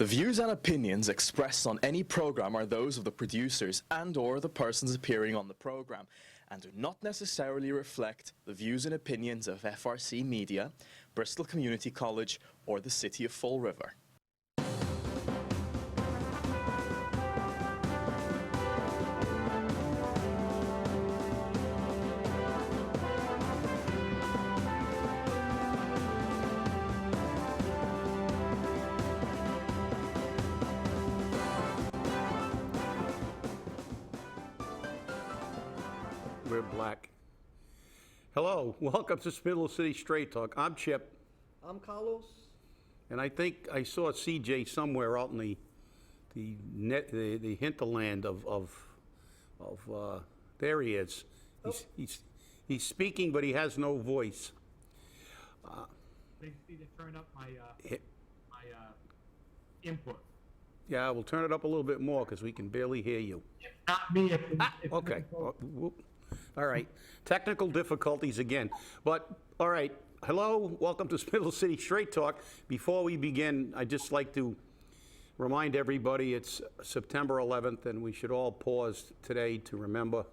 The views and opinions expressed on any program are those of the producers and/or the persons appearing on the program, and do not necessarily reflect the views and opinions of FRC Media, Bristol Community College, or the City of Fall River. We're black. Hello, welcome to Spindle City Straight Talk. I'm Chip. I'm Carlos. And I think I saw CJ somewhere out in the hinterland of there he is. He's speaking, but he has no voice. They need to turn up my input. Yeah, we'll turn it up a little bit more because we can barely hear you. It's not me. It's Okay. All right. Technical difficulties again. But, all right. Hello. Welcome to Spindle City Straight Talk. Before we begin, I'd just like to remind everybody it's September 11th, and we should all pause today to remember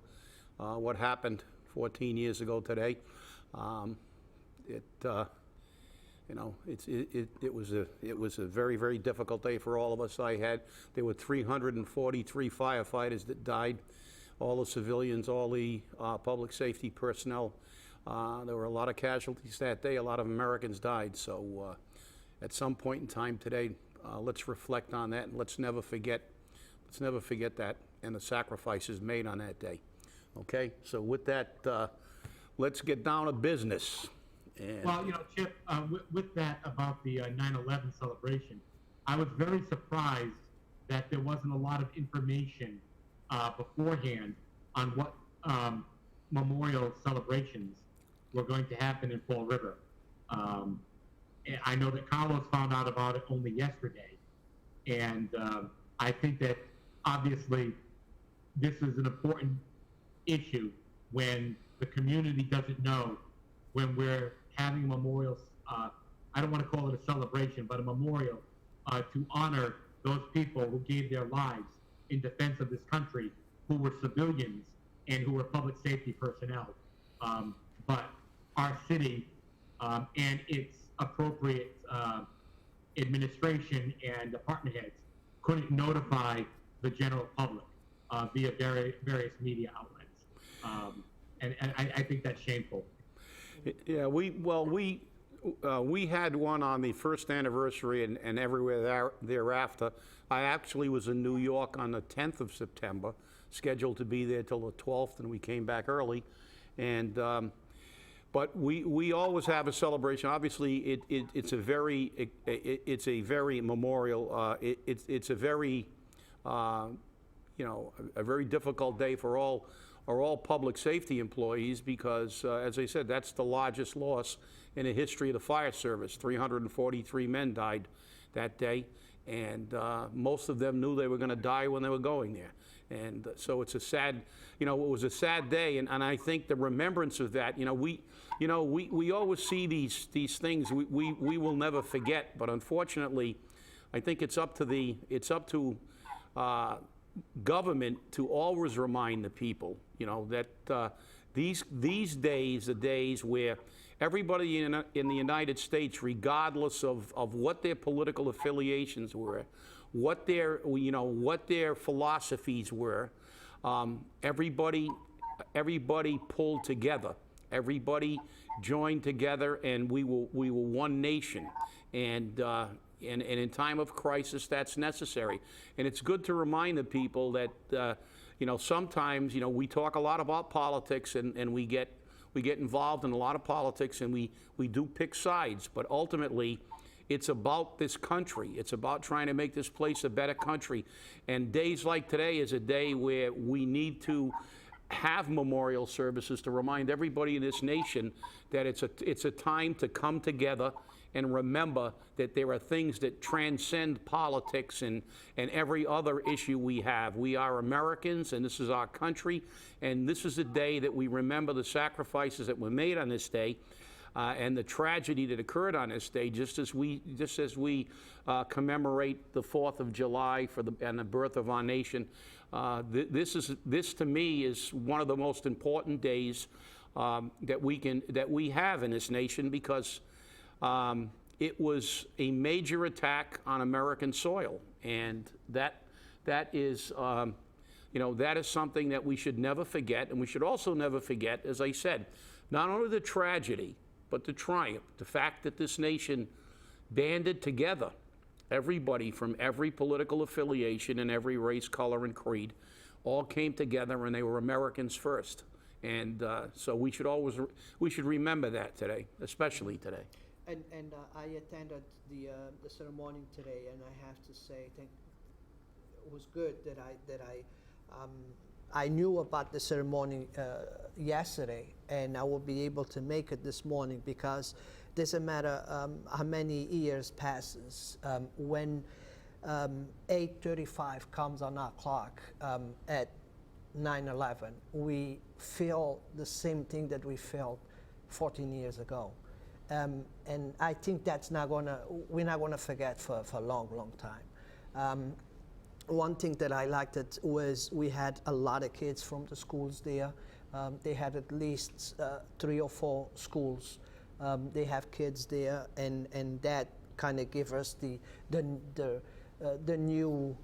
what happened 14 years ago today. It was a very, very difficult day for all of us. There were 343 firefighters that died. All the civilians, all the public safety personnel. There were a lot of casualties that day. A lot of Americans died. So at some point in time today, let's reflect on that, and let's never forget that and the sacrifices made on that day. Okay? So with that, let's get down to business. And well, Chip, with that about the 9/11 celebration, I was very surprised that there wasn't a lot of information beforehand on what memorial celebrations were going to happen in Fall River. I know that Carlos found out about it only yesterday, and I think that obviously this is an important issue when the community doesn't know when we're having memorials. I don't want to call it a celebration, but a memorial to honor those people who gave their lives in defense of this country, who were civilians and who were public safety personnel. But our city and its appropriate administration and department heads couldn't notify the general public via various media outlets. And I think that's shameful. yeah, we had one on the first anniversary and everywhere thereafter. I actually was in New York on the 10th of September, scheduled to be there till the 12th, and we came back early. And but we always have a celebration. Obviously, it's a very memorial. It's a very a very difficult day for all public safety employees because, as I said, that's the largest loss in the history of the fire service. 343 men died that day, and most of them knew they were going to die when they were going there. And so it's a sad, it was a sad day, and I think the remembrance of that, we always see these things we will never forget, but unfortunately, I think it's up to government to always remind the people, that these days are days where everybody in the United States, regardless of what their political affiliations were, what their philosophies were, everybody pulled together. Everybody joined together, and we were one nation. And in time of crisis, that's necessary. And it's good to remind the people that, sometimes, we talk a lot about politics, and we get involved in a lot of politics, and we do pick sides. But ultimately, it's about this country. It's about trying to make this place a better country. And days like today is a day where we need to have memorial services to remind everybody in this nation that it's a time to come together and remember that there are things that transcend politics and every other issue we have. We are Americans, and this is our country, and this is a day that we remember the sacrifices that were made on this day. and the tragedy that occurred on this day, just as we commemorate the 4th of July and the birth of our nation. This to me is one of the most important days that we have in this nation, because it was a major attack on American soil, and that is that is something that we should never forget. And we should also never forget, as I said, not only the tragedy, but the triumph, the fact that this nation banded together, everybody from every political affiliation and every race, color, and creed, all came together, and they were Americans first. And so we should remember that today, especially today. And I attended the ceremony today, and I have to say, I think it was good that I knew about the ceremony yesterday, and I will be able to make it this morning, because it doesn't matter how many years passes. When 8:35 comes on our clock at 9/11, we feel the same thing that we felt 14 years ago. And I think we're not gonna forget for a long, long time. One thing that I liked was we had a lot of kids from the schools there. They had at least 3 or 4 schools. They have kids there, and that kind of give us the new,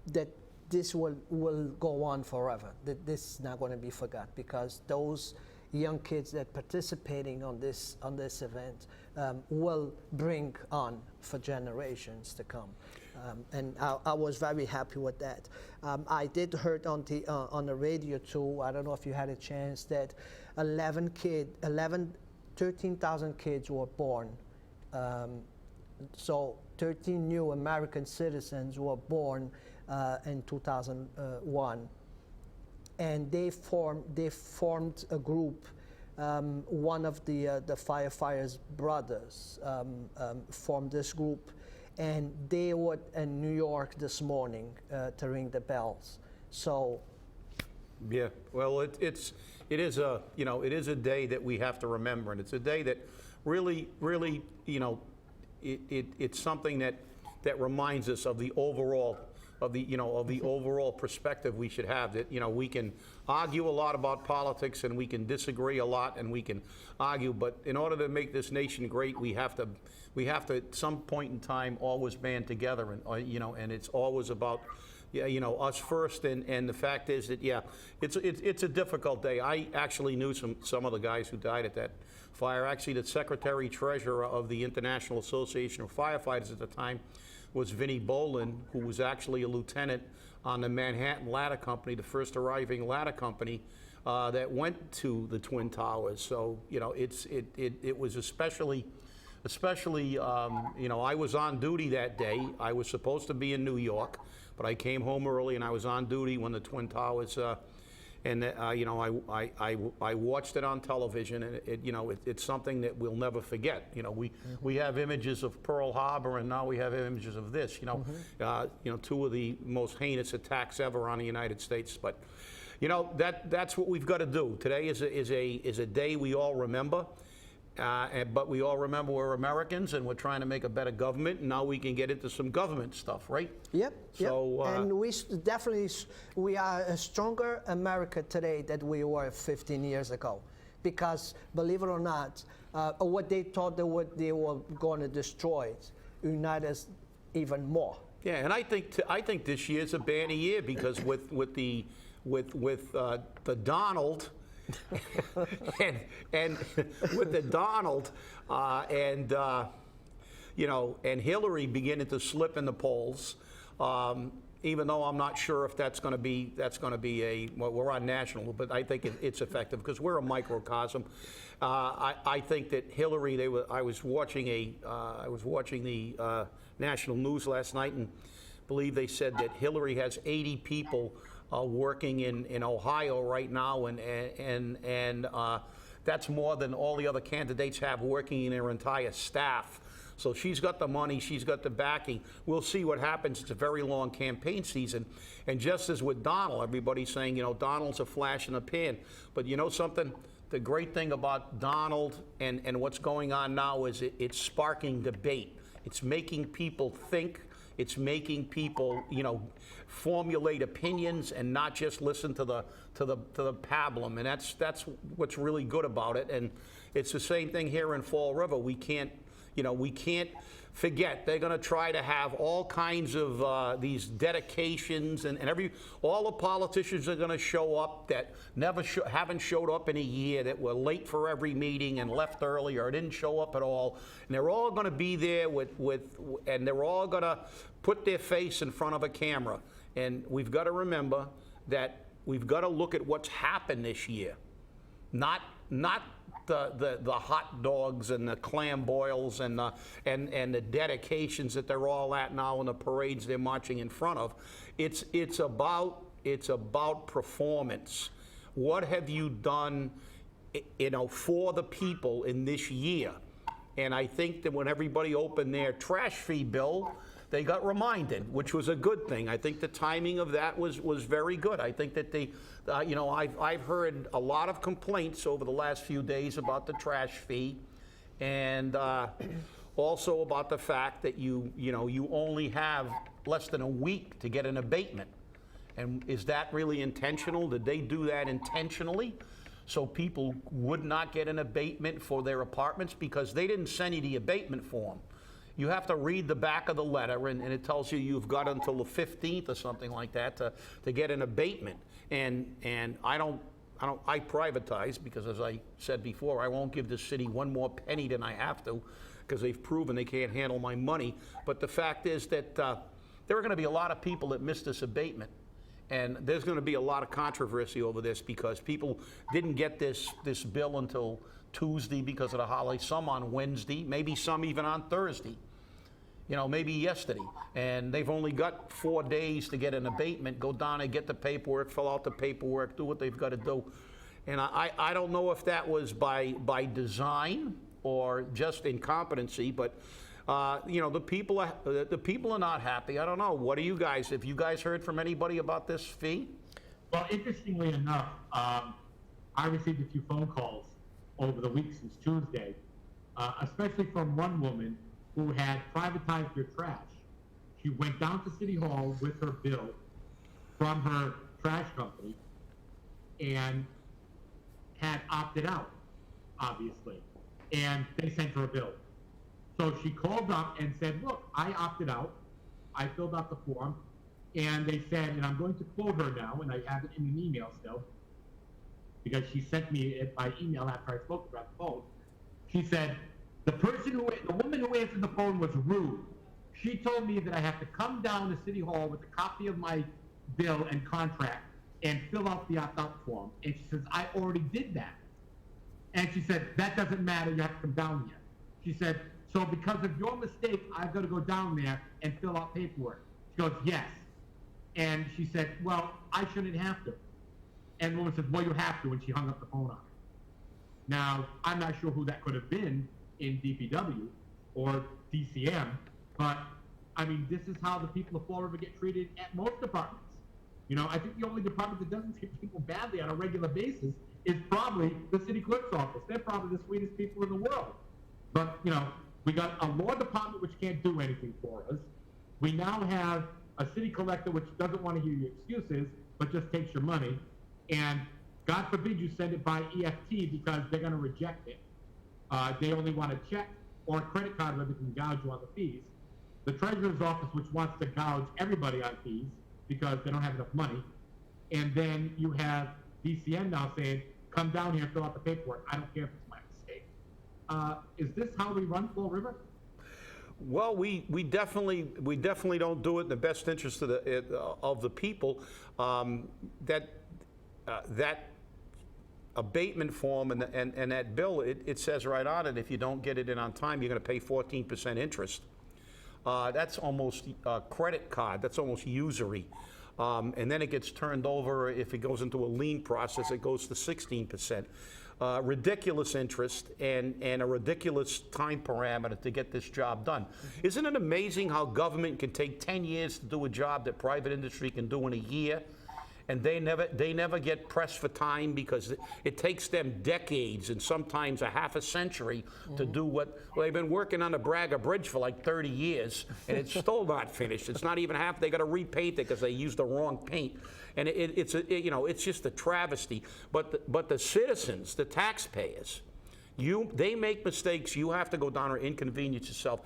that this will go on forever. That this is not going to be forgot, because those young kids that participating on this event will bring on for generations to come. And I was very happy with that. I did heard on the radio too, I don't know if you had a chance, that 13,000 kids were born. So 13 new American citizens were born in 2001. And they formed a group. One of the firefighters' brothers formed this group, and they were in New York this morning to ring the bells. So, yeah, well, it is a day that we have to remember, and it's a day that really, it's something that reminds us of the overall. Of the overall perspective we should have, that we can argue a lot about politics, and we can disagree a lot, and we can argue, but in order to make this nation great, we have to at some point in time always band together, and it's always about us first. And the fact is that it's a difficult day. I actually knew some of the guys who died at that fire. Actually, the secretary treasurer of the International Association of Firefighters at the time was Vinnie Bolin, who was actually a lieutenant on the Manhattan Ladder Company, the first arriving ladder company that went to the Twin Towers. So it was especially I was on duty that day. I was supposed to be in New York, but I came home early, and I was on duty when the Twin Towers. I watched it on television, and it's something that we'll never forget. We have images of Pearl Harbor, and now we have images of this. 2 of the most heinous attacks ever on the United States. But that's what we've got to do. Today is a day we all remember. But we all remember we're Americans, and we're trying to make a better government, and now we can get into some government stuff, right? Yep. So, and we are a stronger America today than we were 15 years ago, because believe it or not, what they thought they were going to destroy unite us even more. Yeah, and I think this year's a banner year, because with the Donald. and with the Donald and Hillary beginning to slip in the polls, even though I'm not sure if that's going to be we're on national, but I think it's effective, because we're a microcosm. I think that Hillary, I was watching the national news last night, and believe they said that Hillary has 80 people working in Ohio right now, and that's more than all the other candidates have working in their entire staff. So she's got the money, she's got the backing. We'll see what happens. It's a very long campaign season. And just as with Donald, everybody's saying, Donald's a flash in the pan. But you know something? the great thing about Donald and what's going on now is it's sparking debate. It's making people think. It's making people, formulate opinions and not just listen to the pablum. And that's what's really good about it. And it's the same thing here in Fall River. We can't forget they're going to try to have all kinds of these dedications, and all the politicians are going to show up that haven't showed up in a year, that were late for every meeting and left early or didn't show up at all, and they're all going to be there and they're all going to put their face in front of a camera. And we've got to remember that we've got to look at what's happened this year, not the hot dogs and the clam boils and the dedications that they're all at now and the parades they're marching in front of. It's about performance. What have you done, for the people in this year? And I think that when everybody opened their trash fee bill, they got reminded, which was a good thing. I think the timing of that was very good. I think that I've heard a lot of complaints over the last few days about the trash fee, and also about the fact that you only have less than a week to get an abatement. And is that really intentional? Did they do that intentionally so people would not get an abatement for their apartments? Because they didn't send you the abatement form. You have to read the back of the letter, and it tells you you've got until the 15th or something like that to get an abatement. And I privatize because, as I said before, I won't give the city one more penny than I have to, because they've proven they can't handle my money. But the fact is that there are going to be a lot of people that miss this abatement. And there's going to be a lot of controversy over this because people didn't get this bill until Tuesday because of the holiday, some on Wednesday, maybe some even on Thursday, maybe yesterday. And they've only got 4 days to get an abatement, go down and get the paperwork, fill out the paperwork, do what they've got to do. And I don't know if that was by design or just incompetency, but the people are not happy. I don't know. What are you guys? Have you guys heard from anybody about this fee? Well, interestingly enough, I received a few phone calls over the week since Tuesday, especially from one woman who had privatized her trash. She went down to City Hall with her bill from her trash company and had opted out, obviously, and they sent her a bill. So she called up and said, look, I opted out. I filled out the form, and they said, and I'm going to quote her now, and I have it in an email still, because she sent me it by email after I spoke to her on the phone. She said, the woman who answered the phone was rude. She told me that I have to come down to City Hall with a copy of my bill and contract and fill out the opt-out form. And she says, I already did that. And she said, that doesn't matter, you have to come down here. She said, so because of your mistake, I've got to go down there and fill out paperwork. She goes, yes. And she said, well, I shouldn't have to. And the woman says, well, you have to, and she hung up the phone on her. Now, I'm not sure who that could have been in DPW or DCM, but, I mean, this is how the people of Fall River get treated at most departments. I think the only department that doesn't treat people badly on a regular basis is probably the city clerk's office. They're probably the sweetest people in the world. But, we got a law department which can't do anything for us. We now have a city collector which doesn't want to hear your excuses, but just takes your money. And God forbid you send it by EFT because they're going to reject it. They only want a check or a credit card where they can gouge you on the fees. The treasurer's office, which wants to gouge everybody on fees because they don't have enough money. And then you have DCN now saying, come down here and fill out the paperwork. I don't care if it's my mistake. Is this how we run Fall River? Well, we definitely don't do it in the best interest of the people. That abatement form and that bill, it says right on it, if you don't get it in on time, you're going to pay 14% interest. That's almost a credit card. That's almost usury. And then it gets turned over. If it goes into a lien process, it goes to 16%. Ridiculous interest and a ridiculous time parameter to get this job done. Isn't it amazing how government can take 10 years to do a job that private industry can do in a year? and they never get pressed for time because it takes them decades and sometimes a half a century to do what, well, they've been working on the Braga Bridge for like 30 years, and it's still not finished. It's not even half, they got to repaint it because they used the wrong paint. And it's just a travesty. But the citizens, the taxpayers, they make mistakes, you have to go down and inconvenience yourself.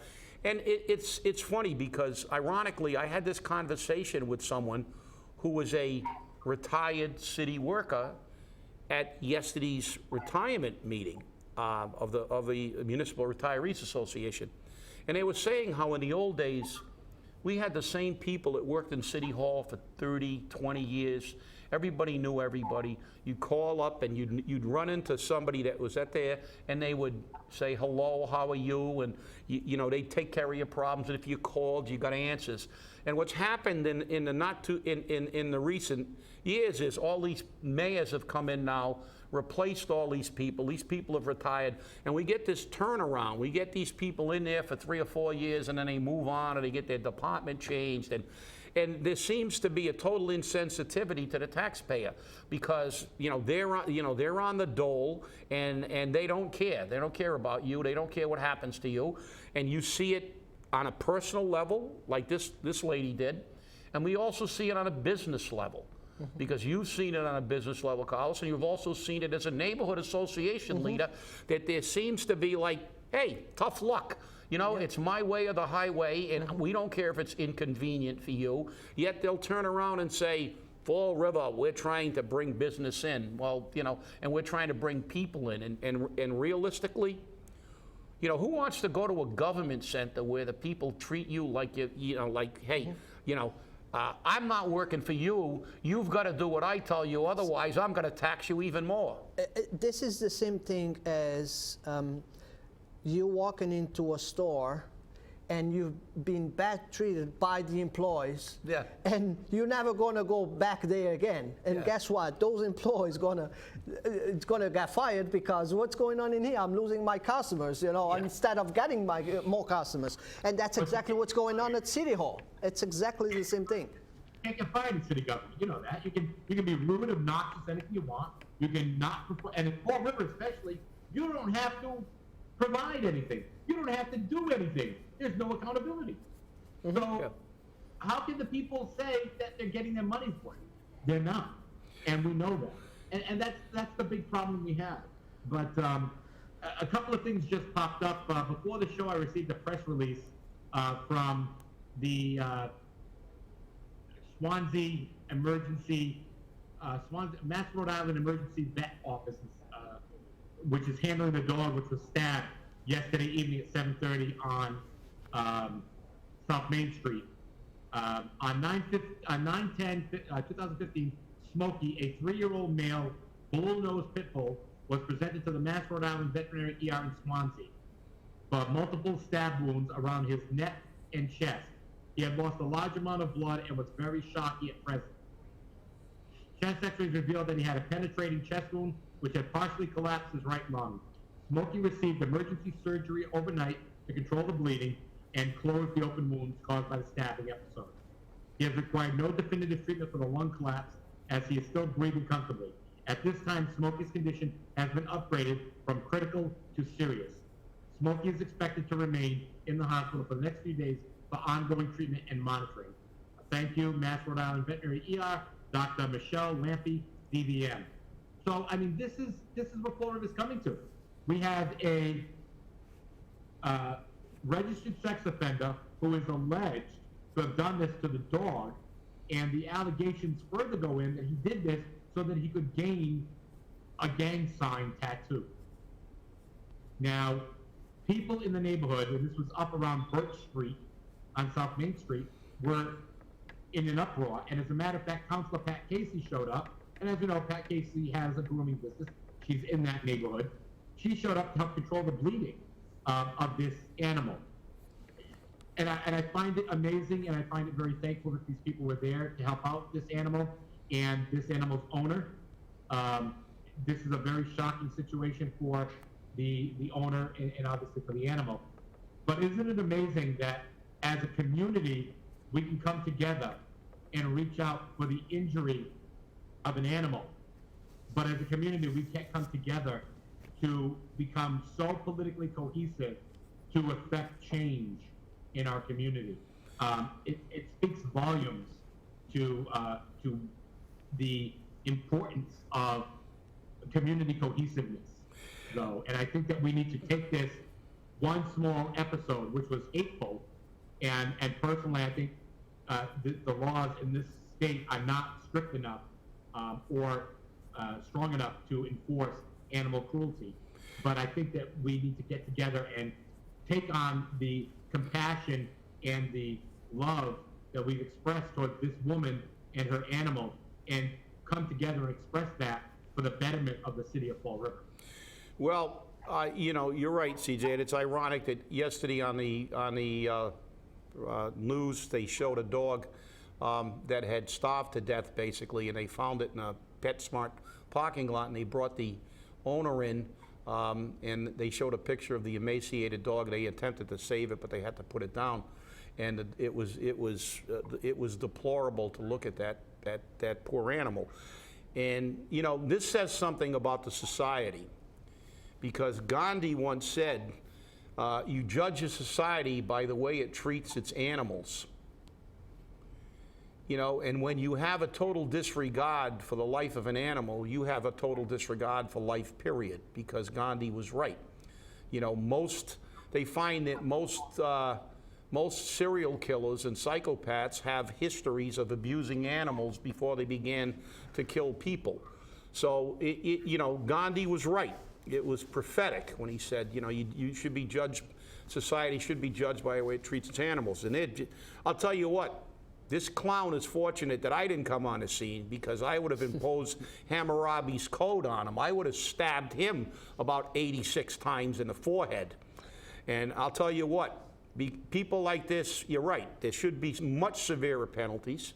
And it's funny because, ironically, I had this conversation with someone who was a retired city worker at yesterday's retirement meeting of the Municipal Retirees Association. And they were saying how in the old days, we had the same people that worked in City Hall for 30, 20 years. Everybody knew everybody. You'd call up and you'd run into somebody that was there, and they would say, hello, how are you? And they'd take care of your problems, and if you called, you got answers. And what's happened in the recent years is all these mayors have come in now, replaced all these people. These people have retired, and we get this turnaround. We get these people in there for 3 or 4 years, and then they move on, and they get their department changed. And there seems to be a total insensitivity to the taxpayer because they're on the dole and they don't care. They don't care about you. They don't care what happens to you. And you see it on a personal level, like this lady did, and we also see it on a business level. Because you've seen it on a business level, Carlos, and you've also seen it as a neighborhood association leader, that there seems to be like, hey, tough luck. It's my way or the highway, and we don't care if it's inconvenient for you. Yet they'll turn around and say, Fall River, we're trying to bring business in. Well, and we're trying to bring people in. And realistically, who wants to go to a government center where the people treat you like hey, I'm not working for you. You've got to do what I tell you. Otherwise, I'm going to tax you even more. This is the same thing as you walking into a store and you've been bad treated by the employees, and you're never going to go back there again. And guess what? Those employees it's gonna get fired because what's going on in here? I'm losing my customers, instead of getting more customers. And that's exactly what's going on at City Hall. It's exactly the same thing. You can't get fired in city government. You know that. You can be rude, obnoxious, anything you want. You can not, and in Fall River especially, you don't have to provide anything. You don't have to do anything. There's no accountability. So how can the people say that they're getting their money for it? They're not, and we know that. And that's the big problem we have. But a couple of things just popped up. Before the show, I received a press release from the Swansea Mass Rhode Island Emergency Vet Office, which is handling the dog which was stabbed yesterday evening at 7:30 on South Main Street. On 9/10/2015, Smokey, a 3-year-old male bull-nosed pit bull, was presented to the Mass Rhode Island Veterinary ER in Swansea for multiple stab wounds around his neck and chest. He had lost a large amount of blood and was very shocky at present. Chest x-rays revealed that he had a penetrating chest wound which had partially collapsed his right lung. Smokey received emergency surgery overnight to control the bleeding and close the open wounds caused by the stabbing episode. He has required no definitive treatment for the lung collapse as he is still breathing comfortably. At this time, Smokey's condition has been upgraded from critical to serious. Smokey is expected to remain in the hospital for the next few days for ongoing treatment and monitoring. Thank you, Mass Rhode Island Veterinary ER, Dr. Michelle Lampy, DVM. So, I mean, this is what Fall River is coming to. We have a registered sex offender who is alleged to have done this to the dog, and the allegations further go in that he did this so that he could gain a gang sign tattoo. Now, people in the neighborhood, and this was up around Birch Street on South Main Street, were in an uproar. And as a matter of fact, Councilor Pat Casey showed up. And as you know, Pat Casey has a grooming business. She's in that neighborhood. She showed up to help control the bleeding of this animal. And I find it amazing, and I find it very thankful that these people were there to help out this animal and this animal's owner. This is a very shocking situation for the owner and obviously for the animal. But isn't it amazing that as a community, we can come together and reach out for the injury of an animal. But as a community, we can't come together to become so politically cohesive to affect change in our community. It speaks volumes to the importance of community cohesiveness, though. And I think that we need to take this one small episode, which was hateful, and personally, I think the laws in this state are not strict enough or strong enough to enforce animal cruelty. But I think that we need to get together and take on the compassion and the love that we've expressed towards this woman and her animal, and come together and express that for the betterment of the city of Fall River. Well, you're right, CJ, and it's ironic that yesterday on the news they showed a dog that had starved to death, basically, and they found it in a PetSmart parking lot, and they brought the owner in, and they showed a picture of the emaciated dog. They attempted to save it, but they had to put it down, and it was deplorable to look at that poor animal. And this says something about the society, because Gandhi once said, "You judge a society by the way it treats its animals." And when you have a total disregard for the life of an animal, you have a total disregard for life, period, because Gandhi was right. They find that most serial killers and psychopaths have histories of abusing animals before they began to kill people. So, Gandhi was right. It was prophetic when he said, you should be judged, society should be judged by the way it treats its animals. And I'll tell you what, this clown is fortunate that I didn't come on the scene, because I would have imposed Hammurabi's code on him. I would have stabbed him about 86 times in the forehead. And I'll tell you what, people like this, you're right, there should be much severer penalties.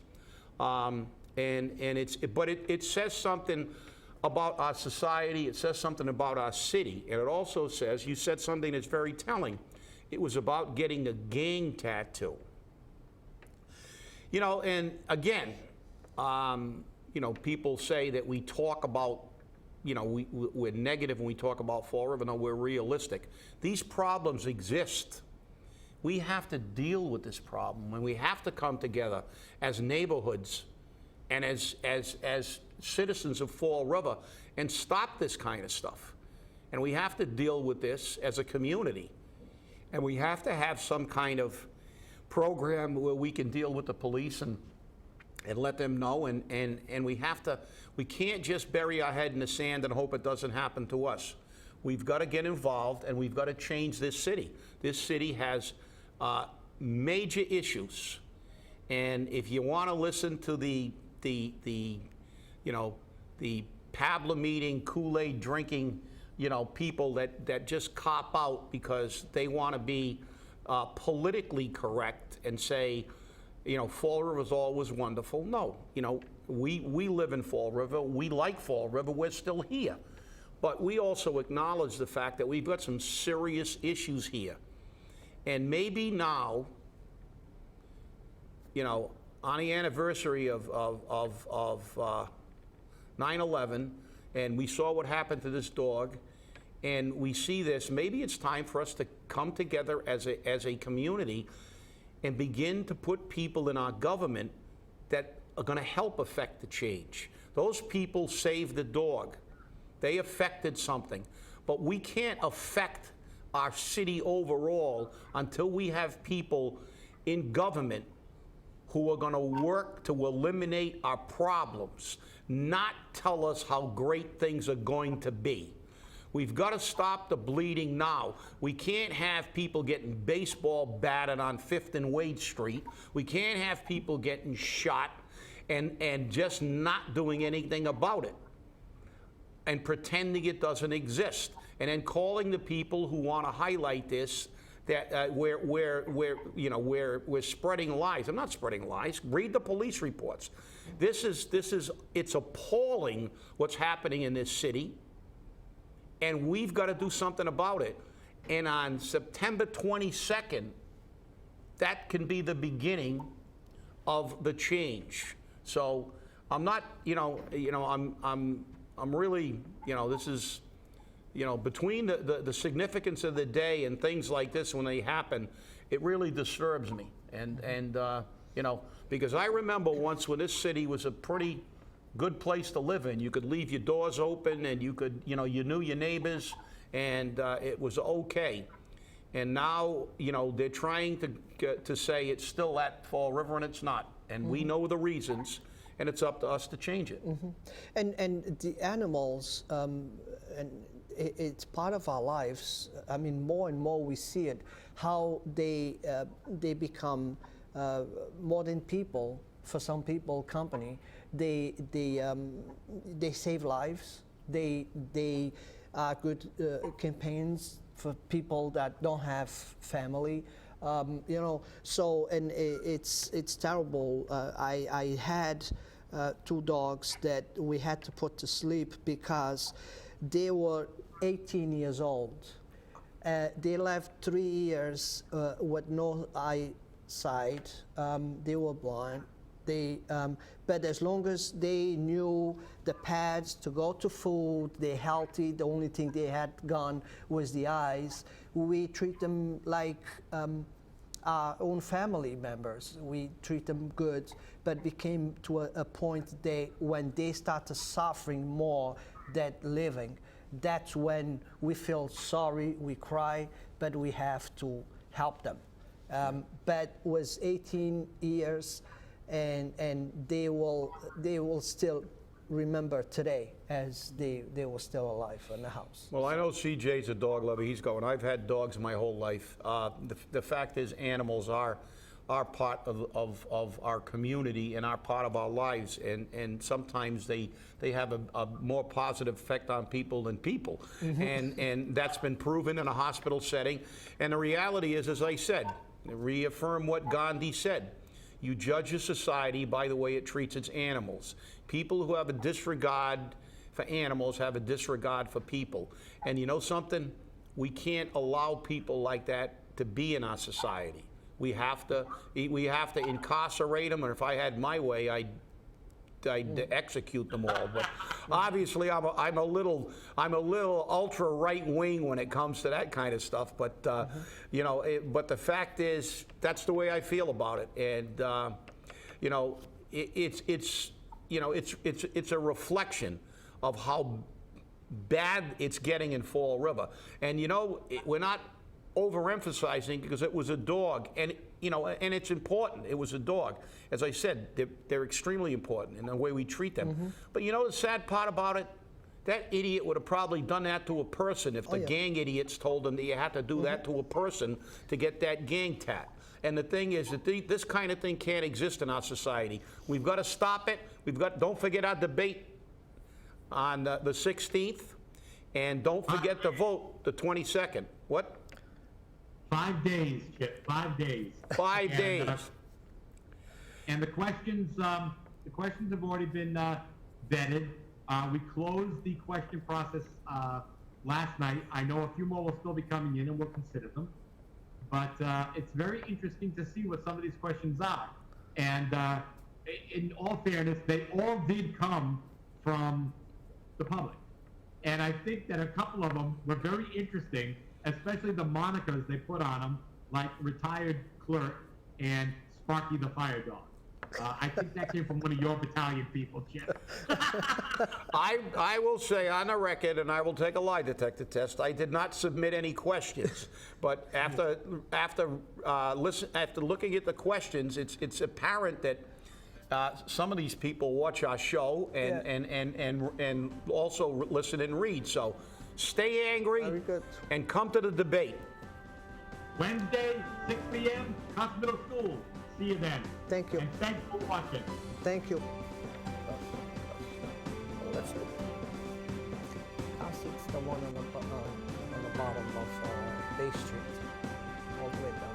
But it says something about our society, it says something about our city, and it also says, you said something that's very telling. It was about getting a gang tattoo. And again, people say that we talk about, we're negative when we talk about Fall River. No, we're realistic. These problems exist. We have to deal with this problem, and we have to come together as neighborhoods and as citizens of Fall River and stop this kind of stuff. And we have to deal with this as a community. And we have to have some kind of program where we can deal with the police and let them know, and we can't just bury our head in the sand and hope it doesn't happen to us. We've got to get involved, and we've got to change this city. This city has major issues, and if you want to listen to the Pabla meeting, Kool-Aid drinking, people that just cop out because they want to be politically correct and say, Fall River is always wonderful. No, we live in Fall River. We like Fall River. We're still here. But we also acknowledge the fact that we've got some serious issues here. And maybe now, on the anniversary of 9/11, and we saw what happened to this dog, and we see this, maybe it's time for us to come together as a community and begin to put people in our government that are going to help affect the change. Those people saved the dog. They affected something. But we can't affect our city overall until we have people in government who are going to work to eliminate our problems, not tell us how great things are going to be. We've got to stop the bleeding now. We can't have people getting baseball batted on 5th and Wade Street. We can't have people getting shot and just not doing anything about it and pretending it doesn't exist, and then calling the people who want to highlight this that we're spreading lies. I'm not spreading lies. Read the police reports. It's appalling what's happening in this city, and we've got to do something about it. And on September 22nd, that can be the beginning of the change. So I'm not, I'm really, this is, between the significance of the day and things like this when they happen, it really disturbs me. And because I remember once when this city was a pretty good place to live in. You could leave your doors open, and you could, you knew your neighbors, and it was okay. And now, they're trying to say it's still that Fall River, and it's not. And we know the reasons, and it's up to us to change it. And the animals, and it's part of our lives. I mean, more and more we see it, how they become more than people. For some people, company. They save lives. They are good campaigns for people that don't have family. So, and it's terrible. I had 2 dogs that we had to put to sleep because they were 18 years old. They left 3 years with no eyesight. They were blind. But as long as they knew the pads to go to food, they're healthy, the only thing they had gone was the eyes, we treat them like our own family members. We treat them good, but became to a point when they started suffering more than living, that's when we feel sorry, we cry, but we have to help them. But was 18 years, and they will still remember today as they were still alive in the house. Well, I know CJ's a dog lover. He's going, I've had dogs my whole life. The fact is, animals are part of our community and are part of our lives, and sometimes they have a more positive effect on people than people. And that's been proven in a hospital setting. And the reality is, as I said, reaffirm what Gandhi said. You judge a society by the way it treats its animals. People who have a disregard for animals have a disregard for people. And you know something? We can't allow people like that to be in our society. We have to incarcerate them, or if I had my way, I'd execute them all. But obviously, I'm a little ultra right wing when it comes to that kind of stuff. But but the fact is, that's the way I feel about it. And it's a reflection of how bad it's getting in Fall River. And we're not overemphasizing because it was a dog, and and it's important. It was a dog. As I said, they're extremely important in the way we treat them. But the sad part about it, that idiot would have probably done that to a person if the gang idiots told him that you had to do that to a person to get that gang tat. And the thing is that this kind of thing can't exist in our society. We've got to stop it. Don't forget our debate on the 16th, and don't forget to vote the 22nd. What? 5 days, Chip. 5 days. 5 days. And the questions have already been vetted. We closed the question process last night. I know a few more will still be coming in, and we'll consider them. But it's very interesting to see what some of these questions are. And in all fairness, they all did come from the public. And I think that a couple of them were very interesting, especially the monikers they put on them, like retired clerk and Sparky the fire dog. I think that came from one of your battalion people, Chip. I will say on the record, and I will take a lie detector test, I did not submit any questions. But after looking at the questions, it's apparent that some of these people watch our show and also listen and read. So stay angry and come to the debate. Wednesday, 6 p.m., Hospital School. See you then. Thank you. And thanks for watching. Thank you. Let's see. It's the one on the bottom of Bay Street, all the way down.